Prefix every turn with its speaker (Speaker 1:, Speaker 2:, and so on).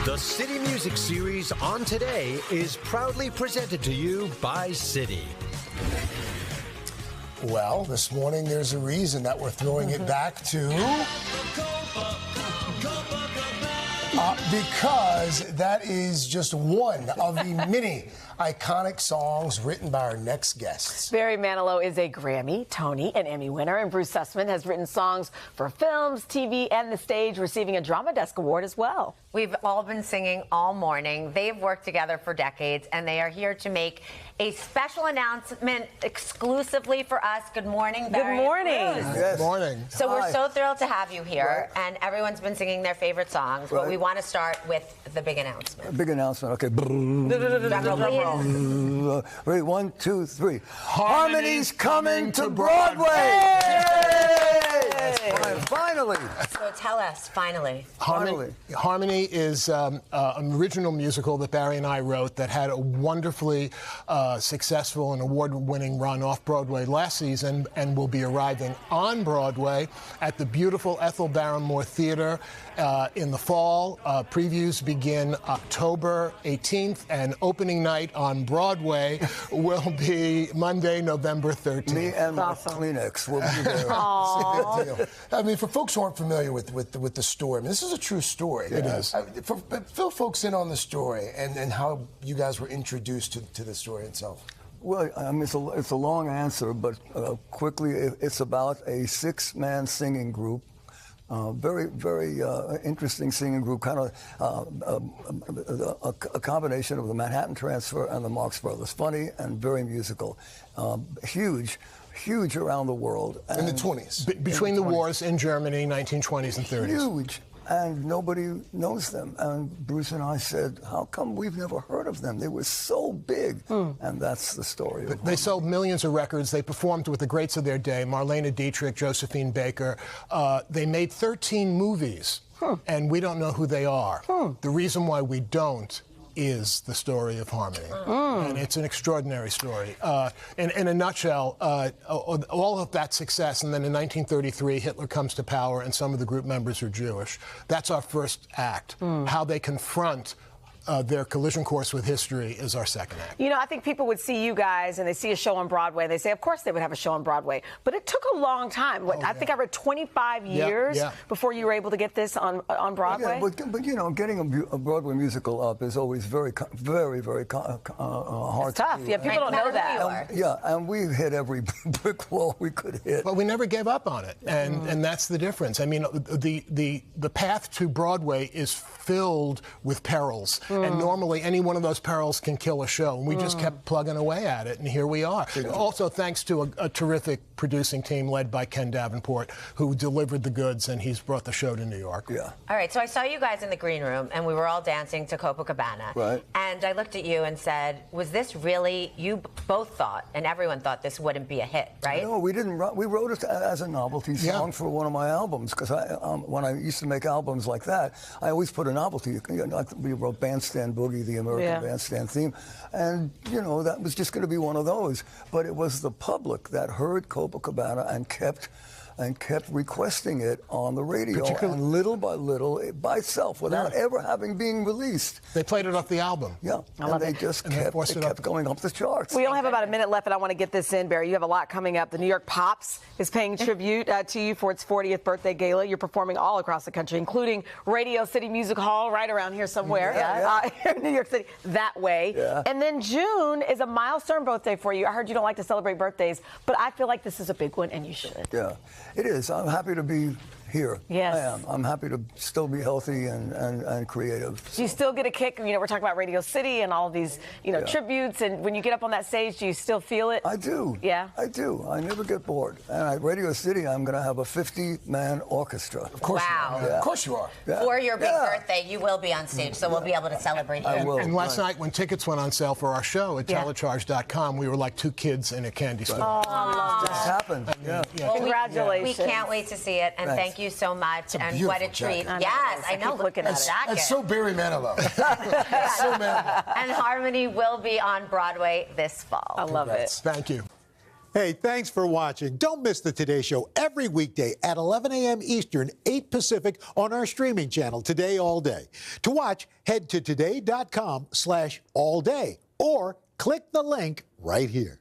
Speaker 1: The City Music Series on Today is proudly presented to you by City.
Speaker 2: Well, this morning there's a reason that we're throwing it back to... because that is just one of the many iconic songs written by our next guests.
Speaker 3: Barry Manilow is a Grammy, Tony, and Emmy winner, and Bruce Sussman has written songs for films, TV, and the stage, receiving a Drama Desk Award as well.
Speaker 4: We've all been singing all morning. They've worked together for decades, and they are here to make a special announcement exclusively for us. Good morning, Barry.
Speaker 3: Good morning.
Speaker 2: Yes. Good morning.
Speaker 4: So
Speaker 2: Hi.
Speaker 4: we're so thrilled to have you here, and everyone's been singing their favorite songs, but we want to start with the big announcement.
Speaker 5: Big announcement, okay.
Speaker 4: Please.
Speaker 5: Ready, 1, 2, 3. Harmony's coming to Broadway! Finally!
Speaker 4: So tell us, finally.
Speaker 6: Harmony is an original musical that Barry and I wrote that had a wonderfully successful and award-winning run off-Broadway last season, and will be arriving on Broadway at the beautiful Ethel Barrymore Theater in the fall. Previews begin October 18th, and opening night on Broadway will be Monday, November 13th.
Speaker 5: Me and my Kleenex will be there.
Speaker 2: I mean, for folks who aren't familiar with the story, I mean, this is a true story.
Speaker 6: It is.
Speaker 2: Fill folks in on the story and how you guys were introduced to the story itself.
Speaker 5: Well, I mean, it's a long answer, but quickly, it's about a 6-man singing group. Very, very interesting singing group, kind of a combination of the Manhattan Transfer and the Marx Brothers. Funny and very musical. Huge around the world.
Speaker 2: In the 20s.
Speaker 6: Between the wars in Germany, 1920s and 30s.
Speaker 5: Huge. And nobody knows them. And Bruce and I said, how come we've never heard of them? They were so big. And that's the story.
Speaker 6: They sold millions of records. They performed with the greats of their day, Marlene Dietrich, Josephine Baker. They made 13 movies, and we don't know who they are. The reason why we don't is the story of Harmony. And it's an extraordinary story. In a nutshell, all of that success, and then in 1933, Hitler comes to power, and some of the group members are Jewish. That's our first act. How they confront their collision course with history is our second act.
Speaker 3: You know, I think people would see you guys and they see a show on Broadway and they say, of course they would have a show on Broadway. But it took a long time. I think I read 25 years before you were able to get this on Broadway.
Speaker 5: Yeah, but you know, getting a Broadway musical up is always very hard.
Speaker 3: It's tough. Yeah, people don't know that.
Speaker 5: And we hit every brick wall we could hit.
Speaker 6: But we never gave up on it, and that's the difference. I mean, the path to Broadway is filled with perils. And normally, any one of those perils can kill a show. And we just kept plugging away at it, and here we are. Also, thanks to a terrific producing team led by Ken Davenport, who delivered the goods, and he's brought the show to New York.
Speaker 5: Yeah.
Speaker 4: All right, so I saw you guys in the green room, and we were all dancing to Copacabana.
Speaker 5: Right.
Speaker 4: And I looked at you and said, was this really, you both thought, and everyone thought this wouldn't be a hit, right?
Speaker 5: No, we didn't. We wrote it as a novelty song for one of my albums, because when I used to make albums like that, I always put a novelty. We wrote Bandstand Boogie, the American Bandstand theme, and, you know, that was just going to be one of those. But it was the public that heard Copacabana and kept requesting it on the radio, and little by little, by itself, without ever being released.
Speaker 6: They played it off the album.
Speaker 5: Yeah, and they just kept going up the charts.
Speaker 3: We only have about a minute left, and I want to get this in, Barry. You have a lot coming up. The New York Pops is paying tribute to you for its 40th birthday gala. You're performing all across the country, including Radio City Music Hall, right around here somewhere, in New York City, that way.
Speaker 5: Yeah.
Speaker 3: And then June is a milestone birthday for you. I heard you don't like to celebrate birthdays, but I feel like this is a big one, and you should.
Speaker 5: Yeah, it is. I'm happy to be here.
Speaker 3: Yes.
Speaker 5: I am. I'm happy to still be healthy and creative.
Speaker 3: Do you still get a kick? You know, we're talking about Radio City and all of these, you know, tributes, and when you get up on that stage, do you still feel it?
Speaker 5: I do.
Speaker 3: Yeah?
Speaker 5: I do. I never get bored. And at Radio City, I'm going to have a 50-man orchestra.
Speaker 2: Of course you are.
Speaker 5: Yeah.
Speaker 2: Of course you are.
Speaker 5: Yeah.
Speaker 4: For your big birthday, you will be on stage, so we'll be able to celebrate you.
Speaker 5: I will.
Speaker 6: And last night, when tickets went on sale for our show at telecharge.com, we were like two kids in a candy store.
Speaker 3: Oh, I love
Speaker 5: It just happened. Yeah.
Speaker 4: Well,
Speaker 3: Congratulations.
Speaker 4: We can't wait to see it, and thank you so much. And what a treat.
Speaker 2: Jacket.
Speaker 4: Yes, I know.
Speaker 3: keep looking at it.
Speaker 2: That's so Barry Manilow. So Manilow.
Speaker 4: And Harmony will be on Broadway this fall.
Speaker 3: I love it.
Speaker 6: Thank you.
Speaker 7: Hey, thanks for watching. Don't miss the Today Show every weekday at 11 a.m. Eastern, 8 Pacific on our streaming channel, Today All Day. To watch, head to today.com/allday or click the link right here.